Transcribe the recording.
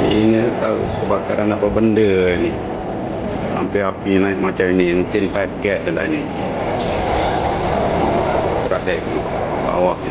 Ini tahu kebakaran apa benda ni. Sampai api naik macam ni. Mungkin pipe gas dah ni. Berat dari bawah ni.